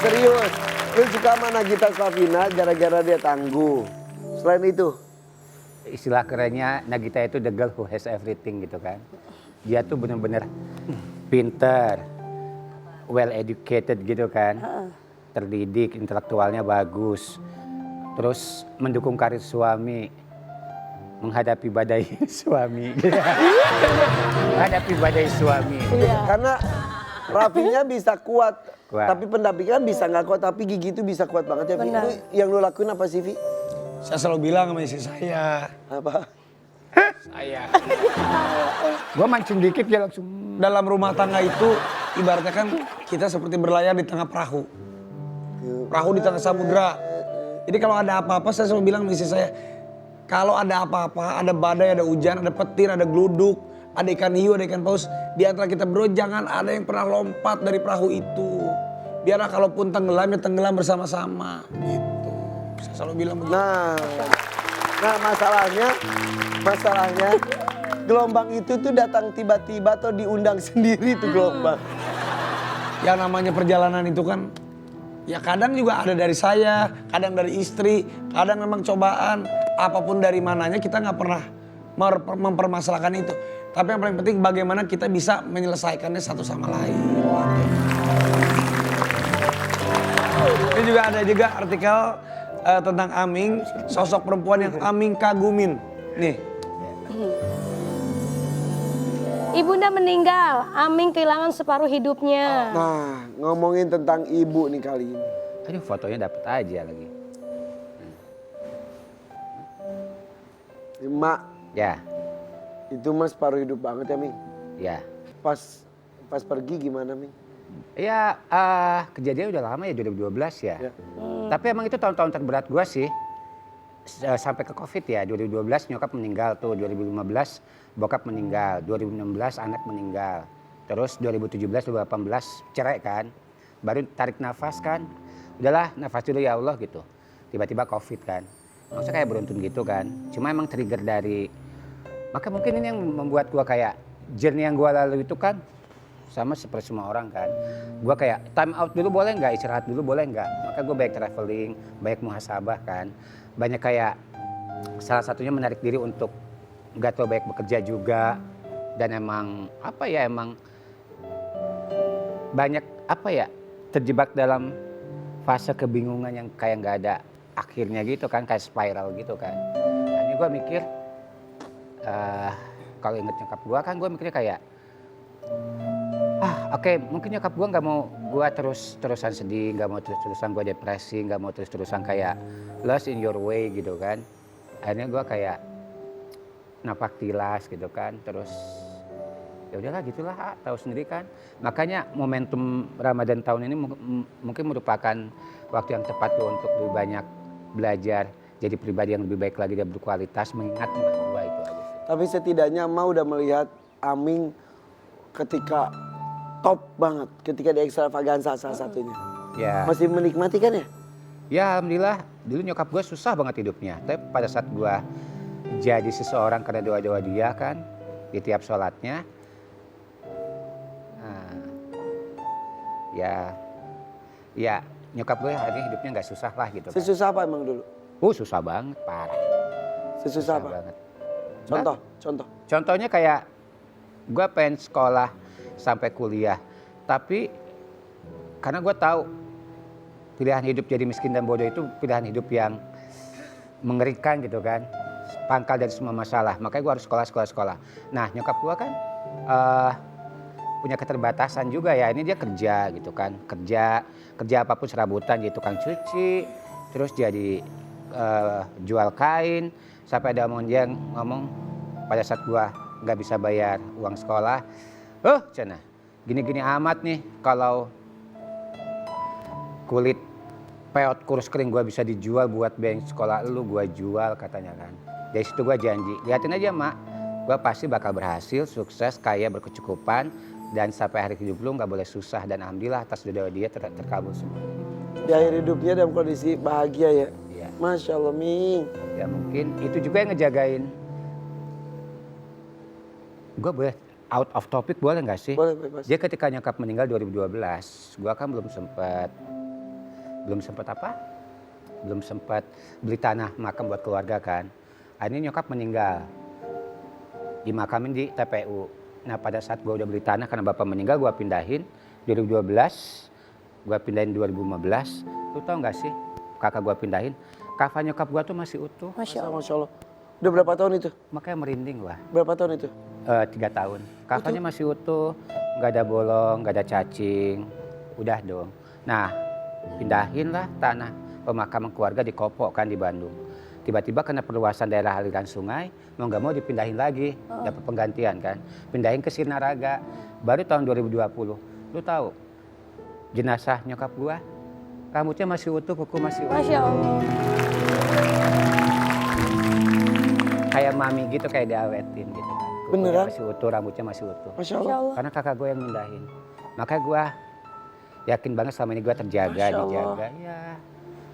serius. Lu suka sama Nagita Slavina gara-gara dia tangguh. Selain itu? Istilah kerennya Nagita itu the girl who has everything gitu kan. Dia tuh bener-bener pinter, well educated gitu kan. Terdidik, intelektualnya bagus. Terus mendukung karir suami. Menghadapi badai suami. Menghadapi badai suami. Iya. Karena Raffinya bisa kuat. Tapi pendampingan bisa nggak kuat, tapi Gigi itu bisa kuat banget ya, Vi. Itu yang lu lakuin apa sih, Vi? Saya selalu bilang sama istri saya. Apa? Saya. Gua mancing dikit dia langsung. Dalam rumah tangga itu ibaratnya kan kita seperti berlayar di tengah perahu. Perahu di tengah samudra. Jadi kalau ada apa-apa saya selalu bilang sama istri saya. Kalau ada apa-apa, ada badai, ada hujan, ada petir, ada geluduk, ada ikan hiu, ada ikan paus. Di antara kita berdua jangan ada yang pernah lompat dari perahu itu. Biarlah kalaupun tenggelam ya tenggelam bersama-sama gitu. Saya selalu bilang begitu. Nah masalahnya gelombang itu tuh datang tiba-tiba atau diundang sendiri tuh gelombang. Yang namanya perjalanan itu kan ya kadang juga ada dari saya, kadang dari istri, kadang memang cobaan. Apapun dari mananya kita nggak pernah mempermasalahkan itu. Tapi yang paling penting bagaimana kita bisa menyelesaikannya satu sama lain. Ini juga ada juga artikel tentang Aming, sosok perempuan yang Aming kagumin. Nih. Ibunda meninggal, Aming kehilangan separuh hidupnya. Nah, ngomongin tentang ibu nih kali ini. Aduh, fotonya dapet aja lagi. Mak, Ya, itu mas separuh hidup banget ya, Ming. ya. Pas pergi gimana, Ming? Ya, kejadian udah lama ya, 2012 ya. Tapi emang itu tahun-tahun terberat gua sih. Sampai ke Covid ya, 2012 nyokap meninggal tuh, 2015 bokap meninggal, 2016 anak meninggal. Terus 2017, 2018 cerai kan. Baru tarik nafas kan. Udahlah, nafas dulu ya Allah gitu. Tiba-tiba Covid kan. Maksudnya kayak beruntun gitu kan. Cuma emang trigger dari, maka mungkin ini yang membuat gua kayak journey yang gua lalu itu kan sama seperti semua orang kan. Gua kayak time out dulu boleh nggak, istirahat dulu boleh nggak. Maka gua banyak traveling, banyak muhasabah kan. Banyak kayak salah satunya menarik diri untuk nggak terlalu banyak bekerja juga. Dan emang apa ya, emang banyak apa ya, terjebak dalam fase kebingungan yang kayak nggak ada akhirnya gitu kan, kayak spiral gitu kan. Nah, ini gue mikir, kalau inget nyokap gue kan gue mikirnya kayak, oke, mungkin nyokap gue nggak mau gue terus-terusan sedih, nggak mau terus-terusan gue depresi, nggak mau terus-terusan kayak lost in your way gitu kan. Akhirnya gue kayak napak tilas gitu kan, terus ya udahlah gitulah, tahu sendiri kan. Makanya momentum Ramadan tahun ini mungkin merupakan waktu yang tepat gue untuk lebih banyak belajar, jadi pribadi yang lebih baik lagi dan berkualitas, mengingat emak gue itu aja. Tapi setidaknya Emak udah melihat Aming ketika top banget, ketika di Extravaganza salah satunya. Ya. Masih menikmati kan ya? Ya alhamdulillah, dulu nyokap gue susah banget hidupnya. Tapi pada saat gue jadi seseorang karena doa-doa dia kan, di tiap sholatnya. Ya nyokap gue hari ini hidupnya nggak susah lah gitu kan. Sesusah apa emang dulu? Susah banget, parah. Sesusah apa? Banget. Contoh. Contohnya kayak gue pengen sekolah sampai kuliah. Tapi karena gue tahu pilihan hidup jadi miskin dan bodoh itu pilihan hidup yang mengerikan gitu kan. Pangkal dari semua masalah. Makanya gue harus sekolah. Nah nyokap gue kan punya keterbatasan juga ya. Ini dia kerja gitu kan. Kerja apapun serabutan, jadi tukang cuci. Terus jadi jual kain. Sampai ada omongan dia ngomong pada saat gue gak bisa bayar uang sekolah. Cina, gini-gini amat nih kalau kulit peot kurus kering gue bisa dijual buat biaya sekolah lu, gue jual katanya kan. Dari situ gue janji, liatin aja mak, gue pasti bakal berhasil, sukses, kaya, berkecukupan, dan sampai hari hidup lu gak boleh susah. Dan alhamdulillah atas doa dia terkabul semua. Di akhir hidupnya dalam kondisi bahagia ya? Iya. Masya Allah, Ming. Ya mungkin itu juga yang ngejagain. Gue boleh out of topic boleh gak sih? Boleh bebas. Dia ketika nyokap meninggal 2012, gue kan belum sempet belum sempat apa? Belum sempat beli tanah makam buat keluarga kan. Akhirnya nyokap meninggal. Dimakamin di TPU. Nah pada saat gue udah beli tanah karena bapak meninggal, gue pindahin 2012, gue pindahin 2015. Lu tau gak sih kakak gue pindahin, kafan nyokap gue tuh masih utuh. Masya Allah. Masya Allah. Udah berapa tahun itu? Makanya merinding gua. Berapa tahun itu? 3 tahun. Kafannya masih utuh, nggak ada bolong, nggak ada cacing. Udah dong. Nah, pindahin lah tanah pemakaman keluarga di Kopo kan di Bandung. Tiba-tiba kena perluasan daerah aliran sungai, mau nggak mau dipindahin lagi, dapat penggantian kan. Pindahin ke Sirnaraga, baru tahun 2020. Lu tahu, jenazah nyokap gua, rambutnya masih utuh, kuku masih utuh. Masya Allah. Kayak mami gitu, kayak diawetin gitu kan. Kukunya Beneran? masih utuh, rambutnya masih utuh. Masya Masya Allah. Allah. Karena kakak gue yang mindahin. Makanya gue yakin banget selama ini gue terjaga, Masya Allah. dijaga. Ya.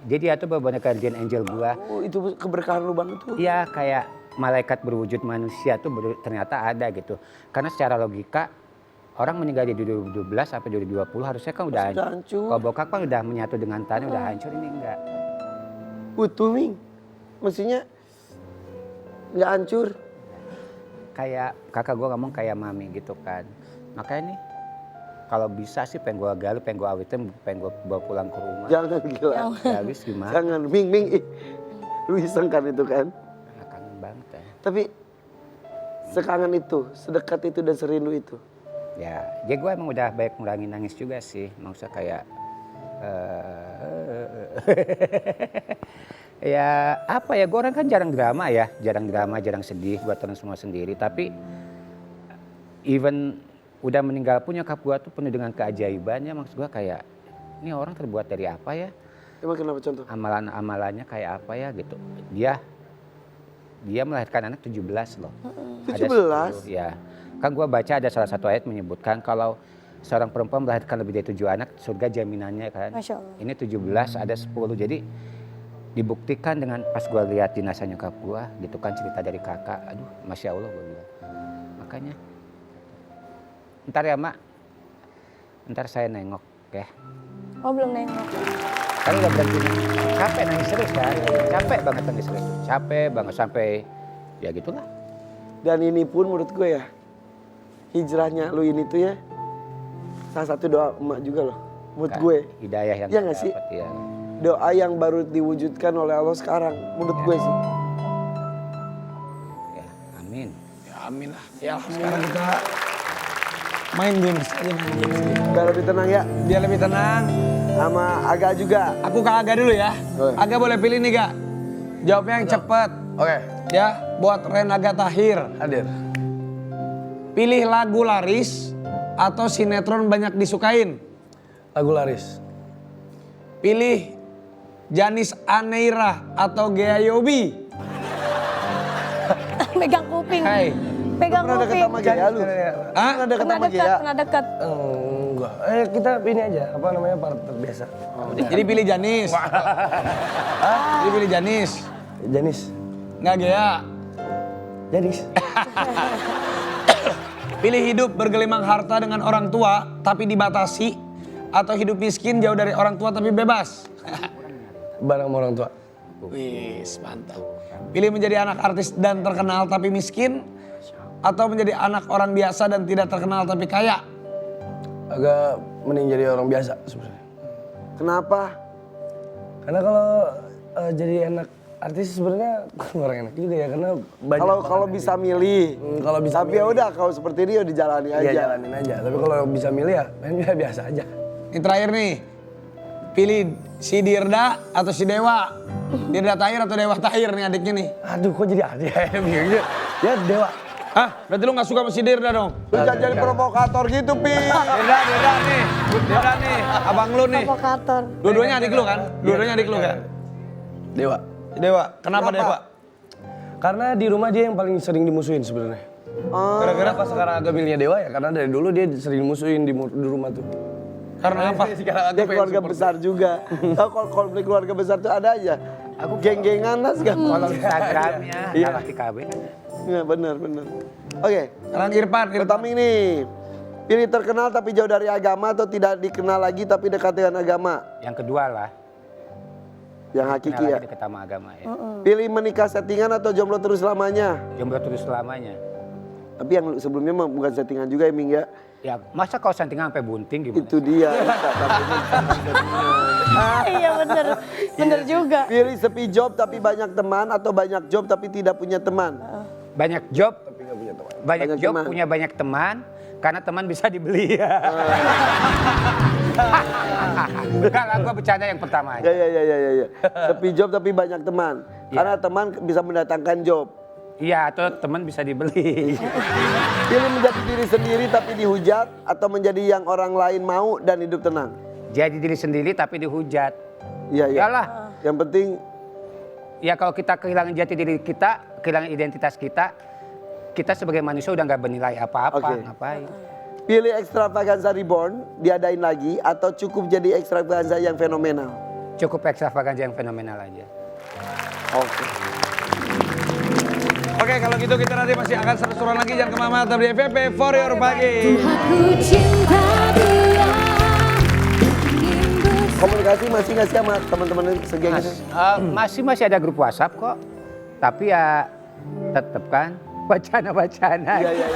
Jadi dia tuh bener-bener guardian angel gue. Oh itu keberkahan lu banget tuh. Iya kayak malaikat berwujud manusia tuh ternyata ada gitu. Karena secara logika orang meninggal di 2012 sampai 2020 harusnya kan udah Sudah hancur. Kalau bokap kan udah menyatu dengan tanah, udah hancur, ini enggak. Utuh Ming. Mestinya nggak hancur. Kayak kakak gue ngomong kayak mami gitu kan. Makanya nih kalau bisa sih pengen gue gali, pengen gue awitin, pengen gue bawa pulang ke rumah. Jangan gila. Ya habis gimana? Jangan Ming. Ih, lu iseng kan itu kan. Kangen banget ya. Tapi sekangen itu, sedekat itu dan serindu itu. Ya gue emang udah banyak ngurangin nangis juga sih. Maksudnya kayak ya apa ya, gue orang kan jarang drama ya, jarang sedih, gue tenang semua sendiri. Tapi even udah meninggal pun nyokap gue tuh penuh dengan keajaibannya. Maksud gue kayak ini orang terbuat dari apa ya? Emang kenapa contoh? Amalan-amalannya kayak apa ya gitu. Dia melahirkan anak 17 loh. 17? Ya. Kan gue baca ada salah satu ayat menyebutkan kalau seorang perempuan melahirkan lebih dari 7 anak, surga jaminannya kan. Masya Allah. Ini 17, ada 10. Jadi dibuktikan dengan pas gue lihat jenazah nyokap gue gitu kan, cerita dari kakak. Aduh, Masya Allah gue bilang. Makanya ntar ya mak, ntar saya nengok ya. Oh belum nengok. Kan udah berhenti capek nangis terus kan. Capek banget nangis terus. Capek banget sampai ya gitulah. Dan ini pun menurut gue ya, hijrahnya lu ini tuh ya, salah satu doa emak juga loh. Menurut gue. Hidayah yang Iya nggak sih? dapat, ya. Doa yang baru diwujudkan oleh Allah sekarang. Menurut gue sih. Ya, amin. Ya amin lah. Ya sekarang kita main games aja, main games gitu. Biar lebih tenang ya. Biar lebih tenang. Sama Aga juga. Aku ke Aga dulu ya. Boleh. Aga boleh pilih nih Ga. Jawabnya yang cepet. Oke, Ya, buat Renaga Tahir. hadir. Pilih lagu laris atau sinetron banyak disukain. Lagu laris. Pilih Janis Aneira atau Gea Yobi. Pegang kuping. Hai. Pegang Pernah deket kuping. sama Gea lu? Hah? Pernah deket Pernah sama dekat, Gea? pernah dekat. Enggak. Kita ini aja, apa namanya, partner biasa. Jadi pilih Janis. Jadi pilih Janis. Janis. Nggak Gea. Janis. Pilih hidup bergelimang harta dengan orang tua tapi dibatasi, atau hidup miskin jauh dari orang tua tapi bebas. Bareng sama orang tua. Wis, mantap. Pilih menjadi anak artis dan terkenal tapi miskin, atau menjadi anak orang biasa dan tidak terkenal tapi kaya. Agak mending jadi orang biasa sebenarnya. Kenapa? Karena kalau jadi anak artis sebenarnya kurang enak juga ya, karena banyak. Kalau bisa milih. Kalau bisa Tapi ya udah kalau seperti ini ya dijalani ya aja. jalanin aja. Tapi kalau bisa milih ya main biasa aja. Ini terakhir nih, pilih si Dirda atau si Dewa. Dirda Tahir atau Dewa Tahir nih adiknya nih. Aduh, kok jadi ada ya bingungnya. Ya Dewa. Hah? Berarti lu gak suka sama si Dirda dong? Lu jangan jadi provokator gitu, Pi. Dirda nih. Dirda nih, abang lu nih. Provokator. Dua-duanya adik lu kan? Dua-duanya adik lu kan? Dewa. Dewa, kenapa Dewa? Karena di rumah dia yang paling sering dimusuhin sebenarnya. Gara-gara pas sekarang agak milihnya Dewa ya, karena dari dulu dia sering dimusuhin di rumah tuh. Karena apa? Dia keluarga besar juga. Tahu kalau konflik keluarga besar tuh ada aja. Aku geng-gengan lah segala. Kalau Instagramnya Iya. Nala TKB kan. Iya benar. Oke, Sekarang Irfan. pertama ini. Pilih terkenal tapi jauh dari agama atau tidak dikenal lagi tapi dekat dengan agama. Yang kedua lah. Yang hakiki Kenal ya. lagi deket sama agama ya. Pilih menikah settingan atau jomblo terus selamanya? Jomblo terus selamanya. Tapi yang sebelumnya mah bukan settingan juga ya Ming ya. Ya masa kalau settingan sampai bunting gimana? Itu dia. Iya bener, bener juga. Pilih sepi job tapi banyak teman atau banyak job tapi tidak punya teman? Banyak job, banyak Banyak job teman. punya banyak teman, karena teman bisa dibeli. Enggak lah, gue bercanda yang pertama aja. Ya. Sepi job tapi banyak teman. Karena teman bisa mendatangkan job. Iya, atau teman bisa dibeli. Pilih menjadi diri sendiri tapi dihujat atau menjadi yang orang lain mau dan hidup tenang. Jadi diri sendiri tapi dihujat. Iya. Iyalah. Yang penting Ya kalau kita kehilangan jati diri kita, kehilangan identitas kita sebagai manusia udah nggak bernilai apa-apa. Oke. Ngapain? pilih Extravaganza Reborn diadain lagi atau cukup jadi Extravaganza yang fenomenal. Cukup Extravaganza yang fenomenal aja. Oke. Oke, kalau gitu kita nanti masih akan seru-seruan lagi. Jangan kemana-mana, tetap di FVP For Your Pagi. Aku cinta dia. Komunikasi masih nggak sih sama teman-teman segeng itu? Masih ada grup WhatsApp kok. Tapi ya tetep kan wacana-wacana. Iya.